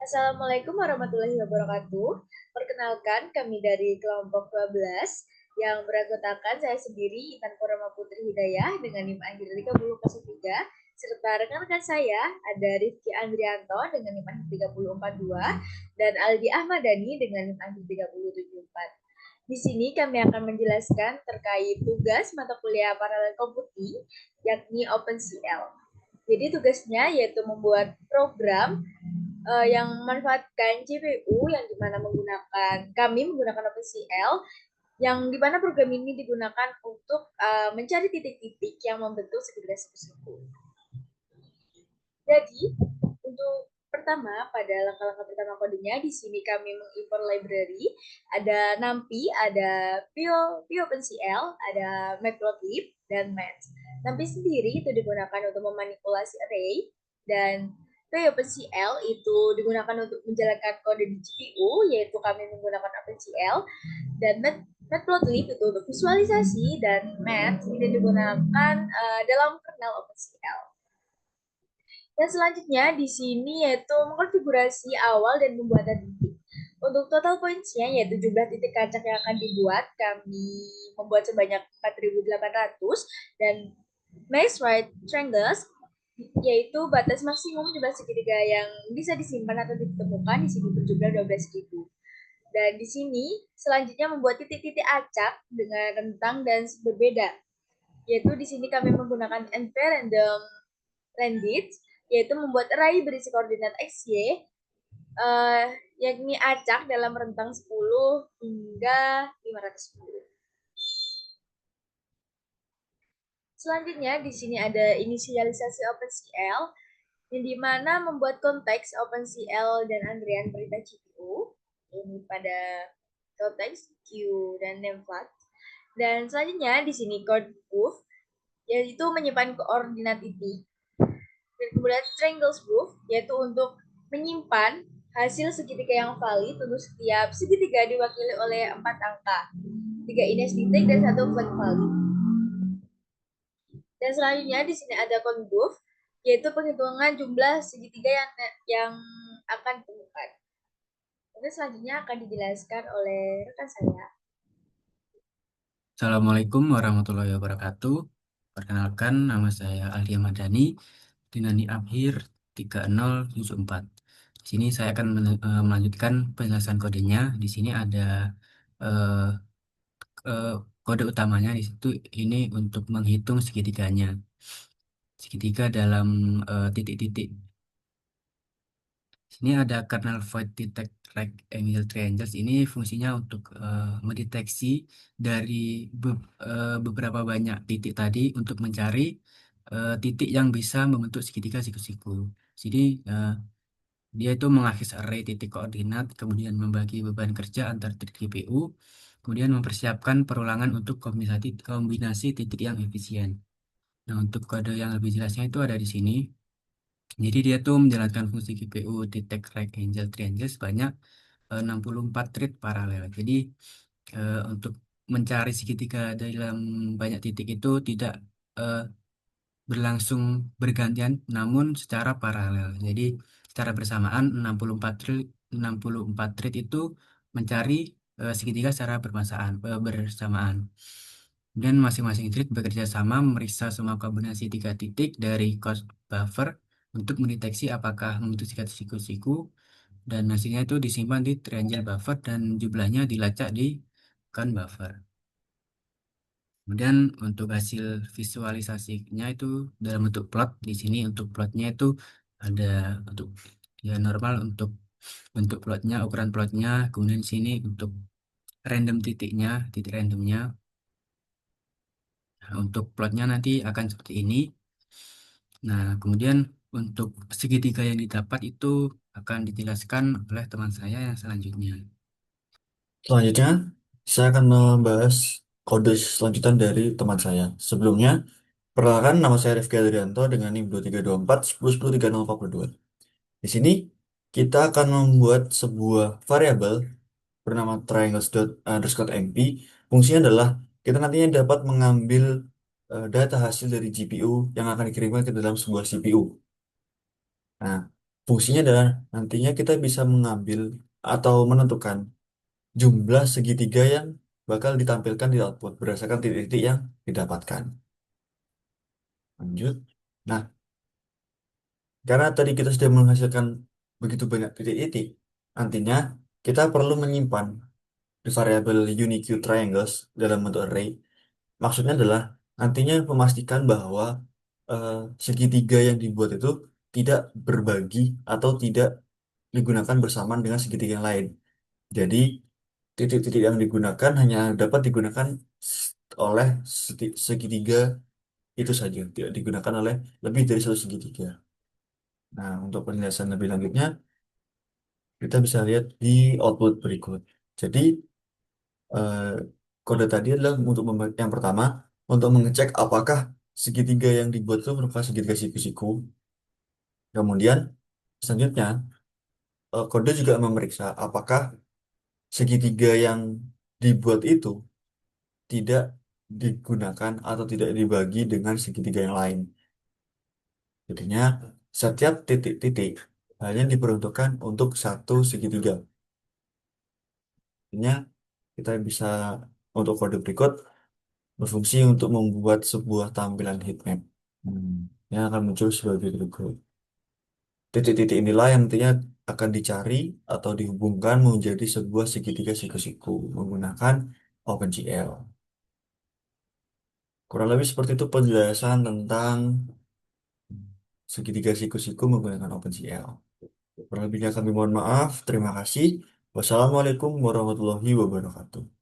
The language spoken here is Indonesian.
Assalamualaikum warahmatullahi wabarakatuh. Perkenalkan, kami dari kelompok 12 yang beranggotakan saya sendiri, Intan Purama Putri Hidayah dengan NIM Akhir 3003, serta rekan-rekan saya ada Rifki Andrianto dengan NIM Akhir 3042 dan Aldi Ahmadani dengan NIM Akhir 3074. Di sini kami akan menjelaskan terkait tugas mata kuliah paralel komputing, yakni OpenCL. Jadi tugasnya yaitu membuat program yang memanfaatkan CPU yang dimana kami menggunakan OpenCL yang dimana program ini digunakan untuk mencari titik-titik yang membentuk segitiga siku-siku. Jadi untuk pertama pada langkah-langkah pertama kodenya di sini kami mengimport library ada NumPy, ada PyOpenCL, ada Matplotlib dan Math. NumPy sendiri itu digunakan untuk memanipulasi array dan PyOpenCL itu digunakan untuk menjalankan kode di GPU yaitu kami menggunakan OpenCL dan Matplotlib itu untuk visualisasi dan Math ini digunakan dalam kernel OpenCL. Dan selanjutnya di sini yaitu mengkonfigurasi awal dan pembuatan titik. Untuk total points-nya yaitu jumlah titik kacak yang akan dibuat, kami membuat sebanyak 4.800 dan max right triangles yaitu batas maksimum jumlah segitiga yang bisa disimpan atau ditemukan di sini berjumlah 12.000. Dan di sini selanjutnya membuat titik-titik acak dengan rentang dan berbeda. Yaitu di sini kami menggunakan NP random Rendit, yaitu membuat array berisi koordinat x, y, yakni acak dalam rentang 10 hingga 510. Selanjutnya di sini ada inisialisasi OpenCL, yang dimana membuat konteks OpenCL dan antrian perintah GPU, ini pada konteks Q dan nameplate. Dan selanjutnya di sini code proof, yaitu menyimpan koordinat titik. Dan kemudian triangles proof, yaitu untuk menyimpan hasil segitiga yang valid untuk setiap segitiga diwakili oleh 4 angka, 3 index titik dan 1 flag valid. Dan selanjutnya di sini ada conproof, yaitu penghitungan jumlah segitiga yang akan ditemukan. Oke, selanjutnya akan dijelaskan oleh rekan saya. Assalamualaikum warahmatullahi wabarakatuh. Perkenalkan, nama saya Aldi Madani, Dinani Abhir 3074. Di sini saya akan melanjutkan penjelasan kodenya. Di sini ada eh, eh, kode utamanya di situ ini untuk menghitung segitiganya. Segitiga dalam titik-titik. Sini ada kernel void detect rectangle triangles. Ini fungsinya untuk mendeteksi dari beberapa banyak titik tadi untuk mencari titik yang bisa membentuk segitiga siku-siku. Jadi dia itu mengakses array titik koordinat, kemudian membagi beban kerja antar titik GPU, kemudian mempersiapkan perulangan untuk kombinasi titik yang efisien. Nah, untuk kode yang lebih jelasnya itu ada di sini. Jadi dia tuh menjalankan fungsi GPU detect rectangle triangle sebanyak 64 thread paralel. Jadi untuk mencari segitiga dalam banyak titik itu tidak eh, berlangsung bergantian, namun secara paralel. Jadi secara bersamaan 64 thread itu mencari segitiga secara bersamaan. Dan masing-masing thread bekerja sama memeriksa semua kombinasi tiga titik dari cost buffer untuk mendeteksi apakah membentuk siku-siku dan hasilnya itu disimpan di triangle buffer dan jumlahnya dilacak di count buffer. Kemudian untuk hasil visualisasinya itu dalam bentuk plot. Di sini untuk plotnya itu ada untuk ya normal untuk bentuk plotnya, ukuran plotnya. Kemudian di sini untuk random titiknya, titik randomnya. Nah, untuk plotnya nanti akan seperti ini. Nah, kemudian untuk segitiga yang didapat itu akan dijelaskan oleh teman saya yang selanjutnya. Selanjutnya, saya akan membahas kode selanjutan dari teman saya. Sebelumnya, perkenalkan nama saya Rifki Adrianto dengan NIM 2324 10 10 3042. Di sini, kita akan membuat sebuah variabel bernama triangles.underscore_mp. Fungsinya adalah kita nantinya dapat mengambil data hasil dari GPU yang akan dikirimkan ke dalam sebuah CPU. Nah, Fungsinya adalah nantinya kita bisa mengambil atau menentukan jumlah segitiga yang bakal ditampilkan di output berdasarkan titik-titik yang didapatkan. Lanjut. Nah, karena tadi kita sudah menghasilkan begitu banyak titik-titik, nantinya kita perlu menyimpan di variabel Unique Triangles dalam bentuk array. Maksudnya adalah nantinya memastikan bahwa eh, segitiga yang dibuat itu tidak berbagi atau tidak digunakan bersamaan dengan segitiga yang lain. Jadi titik-titik yang digunakan hanya dapat digunakan oleh segitiga itu saja, tidak digunakan oleh lebih dari satu segitiga. Nah, untuk penjelasan lebih lanjutnya, kita bisa lihat di output berikut. Jadi, eh, kode tadi adalah untuk yang pertama, untuk mengecek apakah segitiga yang dibuat itu merupakan segitiga siku-siku. Kemudian, selanjutnya, kode juga memeriksa apakah segitiga yang dibuat itu tidak digunakan atau tidak dibagi dengan segitiga yang lain. Jadinya, setiap titik-titik hanya diperuntukkan untuk satu segitiga. Artinya, kita bisa untuk kode berikut berfungsi untuk membuat sebuah tampilan heatmap. Yang akan muncul sebagai berikut. Titik-titik inilah yang nantinya akan dicari atau dihubungkan menjadi sebuah segitiga siku-siku menggunakan OpenGL. Kurang lebih seperti itu penjelasan tentang segitiga siku-siku menggunakan OpenGL. Kurang lebihnya kami mohon maaf. Terima kasih. Wassalamualaikum warahmatullahi wabarakatuh.